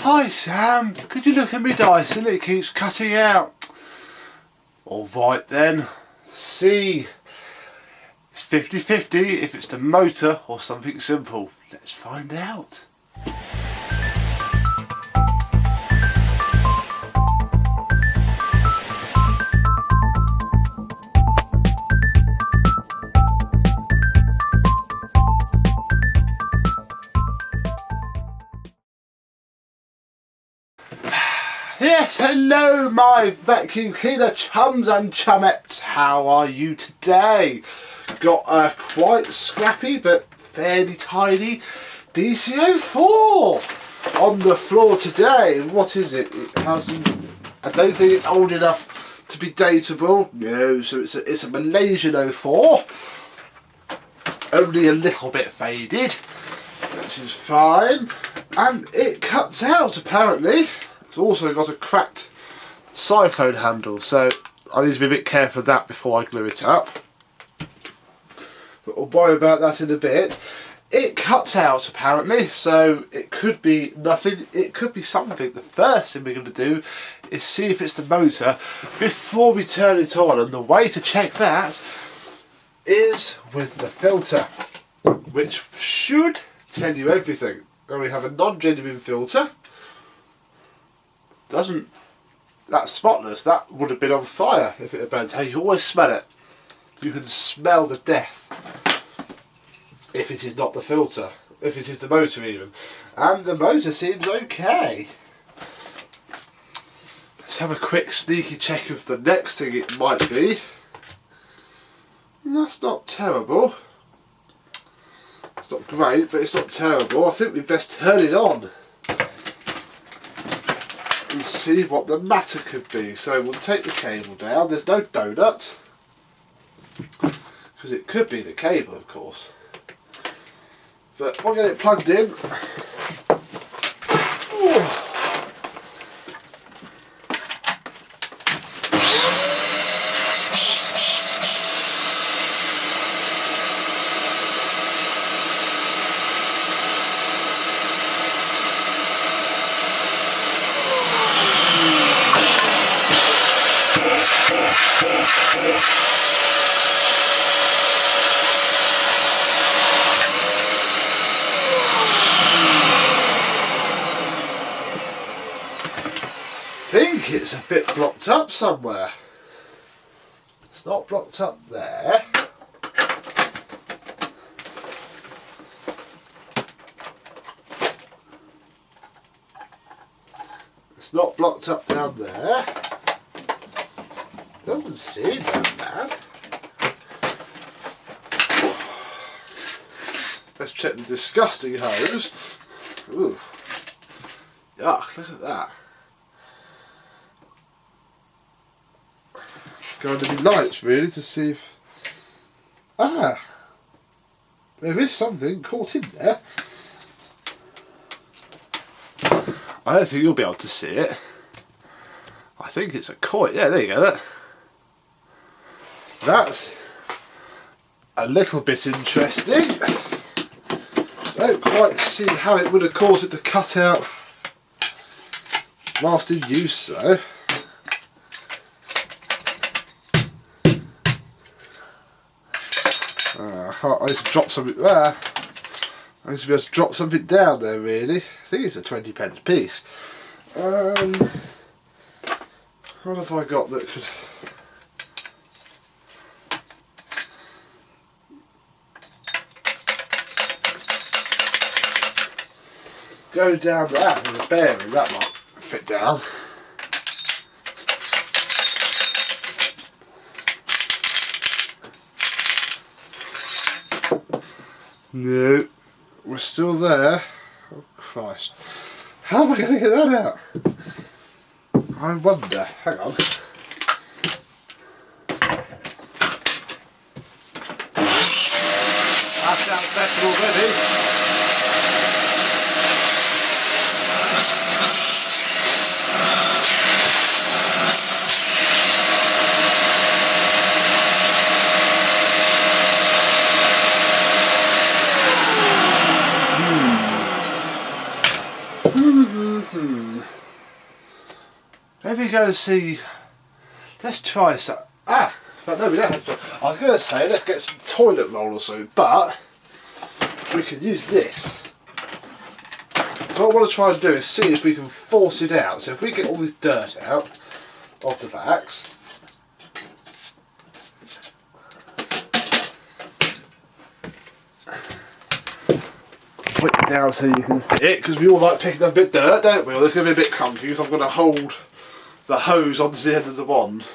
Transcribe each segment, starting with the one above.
Hi Sam, could you look at me Dyson? It keeps cutting out. Alright then. See. It's 50-50 if it's the motor or something simple. Let's find out. Yes, hello my vacuum cleaner chums and chumettes. How are you today? Got a quite scrappy but fairly tidy DC04 on the floor today. What is it? It hasn't. I don't think it's old enough to be dateable. No, so it's a Malaysian 04. Only a little bit faded, which is fine. And it cuts out apparently. It's also got a cracked cyclone handle, so I need to be a bit careful of that before I glue it up. But we'll worry about that in a bit. It cuts out apparently, so it could be nothing, it could be something. The first thing we're going to do is see if it's the motor before we turn it on, and the way to check that is with the filter, which should tell you everything. Now we have a non-genuine filter. That's spotless. That would have been on fire if it had burnt. Hey, you always smell it. You can smell the death if it is not the filter, if it is the motor even. And the motor seems okay. Let's have a quick sneaky check of the next thing it might be. That's not terrible. It's not great, but it's not terrible. I think we'd best turn it on and see what the matter could be. So we'll take the cable down. There's no donut because it could be the cable, of course, but we'll get it plugged in. Ooh. I think it's a bit blocked up somewhere. It's not blocked up there. It's not blocked up down there. Doesn't seem that bad. Let's check the disgusting hose. Ooh. Yuck, look at that. Go under the lights really to see if... Ah! There is something caught in there. I don't think you'll be able to see it. I think it's a coil. Yeah, there you go. That's a little bit interesting. Don't quite see how it would have caused it to cut out whilst in use though. I need to drop something there. I need to be able to drop something down there really. I think it's a 20p piece. What have I got that could... go down that with a bearing, that might fit down. No, we're still there. Oh Christ. How am I going to get that out? I wonder. Hang on. That sounds better already. Let me go and see. Let's try some. But no, we don't have to. I was going to say let's get some toilet roll or so, but we can use this. What I want to try and do is see if we can force it out. So if we get all this dirt out of the vacs. Put it down so you can see it, because we all like picking up a bit of dirt, don't we? Well, it's going to be a bit clunky because I'm going to hold the hose onto the end of the wand.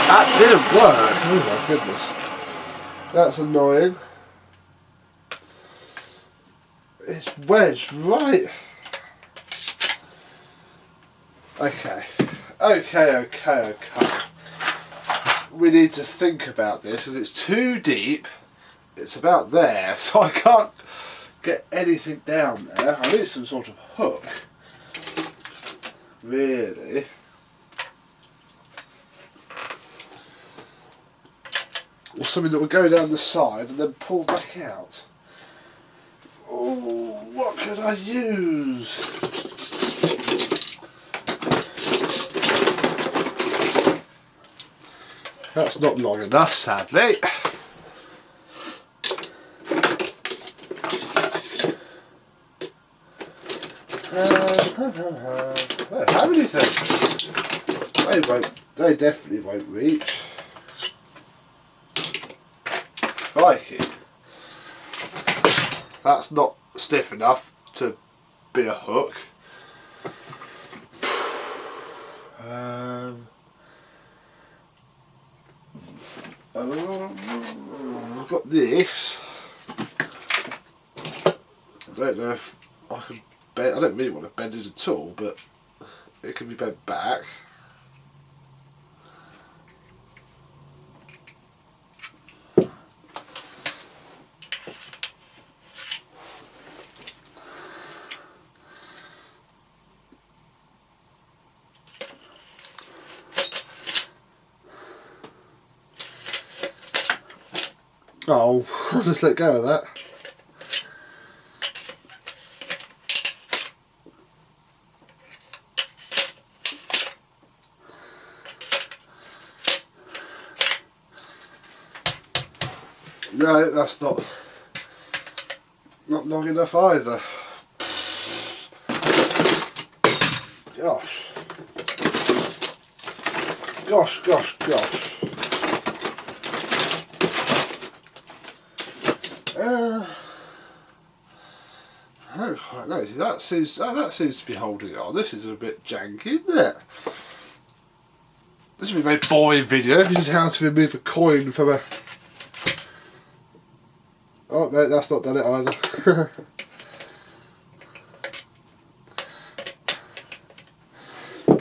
That didn't work. Oh my goodness. That's annoying. It's wedged right. Okay. Okay. We need to think about this because it's too deep. It's about there, so I can't get anything down there. I need some sort of hook. Really. Or something that would go down the side and then pull back out. Oh, what could I use? That's not long enough, sadly. I don't have anything. They definitely won't reach. Crikey. That's not stiff enough to be a hook. I've got this. I don't know if I can bend. I don't really want to bend it at all, but it can be bent back. Oh, I'll just let go of that. No, that's not long enough either. Gosh. I don't quite know. That seems to be holding on. This is a bit janky, isn't it? This will be a very boring video. This is how to remove a coin from a... Oh no, that's not done it either.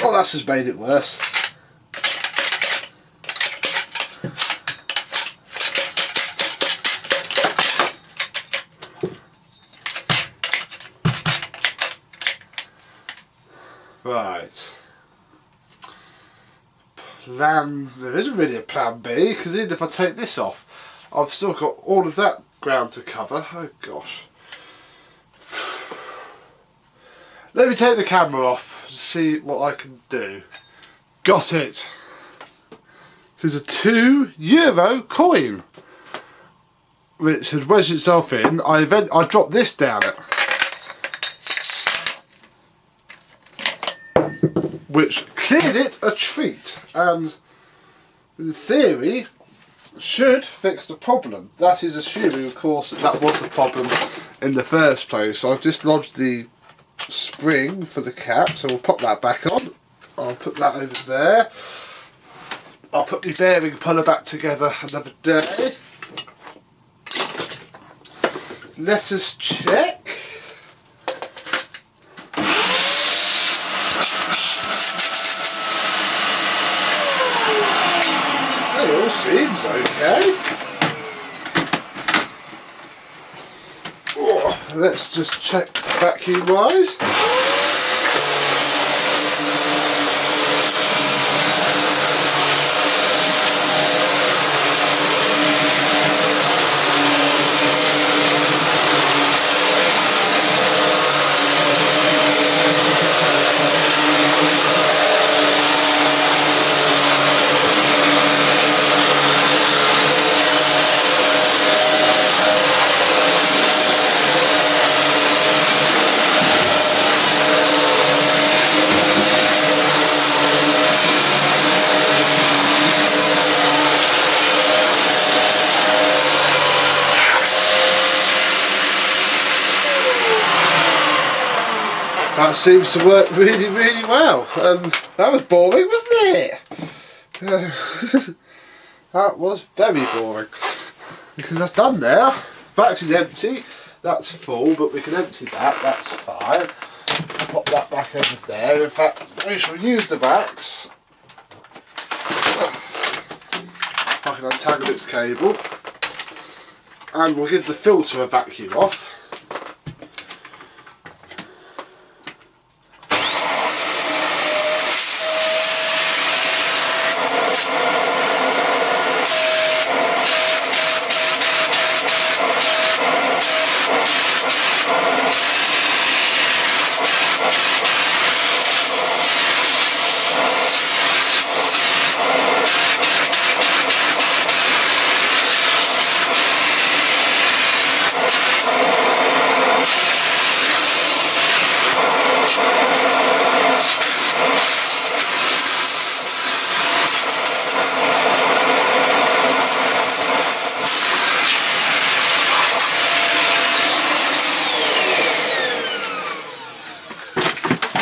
Oh, that's just made it worse. Right. There isn't really a plan B, because even if I take this off, I've still got all of that ground to cover. Oh gosh. Let me take the camera off and see what I can do. Got it. There's a €2 coin which had wedged itself in. I dropped this down it, which cleared it a treat, and in theory should fix the problem. That is assuming, of course, that was the problem in the first place. So I've dislodged the spring for the cap, so we'll pop that back on. I'll put that over there. I'll put the bearing puller back together another day. Let us check. It all seems okay. Oh, let's just check vacuum wise. That seems to work really, really well. That was boring, wasn't it? That was very boring. Because that's done now. Battery's empty. That's full, but we can empty that. That's fine. Pop that back over there. In fact, we shall use the vax. I can untangle its cable. And we'll give the filter a vacuum off.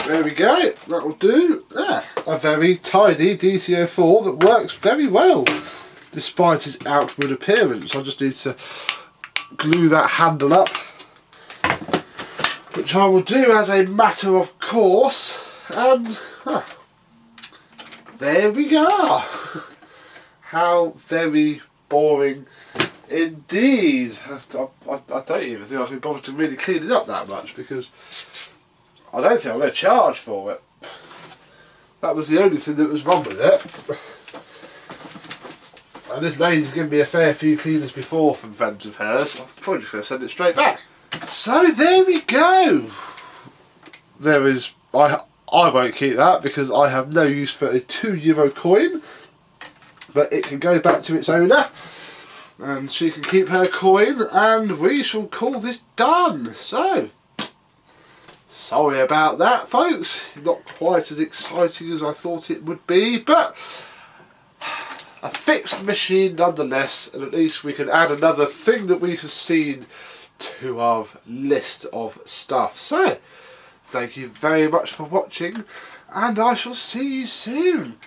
There we go, that'll do. A very tidy DC04 that works very well despite its outward appearance. I just need to glue that handle up, which I will do as a matter of course, and there we go. How very boring indeed. I don't even think I can bother to really clean it up that much, because I don't think I'm going to charge for it. That was the only thing that was wrong with it. And this lady's given me a fair few cleaners before from friends of hers. I'm probably just going to send it straight back. So there we go. There is... I won't keep that because I have no use for a €2 coin. But it can go back to its owner. And she can keep her coin. And we shall call this done. So... sorry about that, folks. Not quite as exciting as I thought it would be, but a fixed machine nonetheless, and at least we can add another thing that we have seen to our list of stuff. So, thank you very much for watching, and I shall see you soon.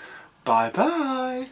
Bye bye.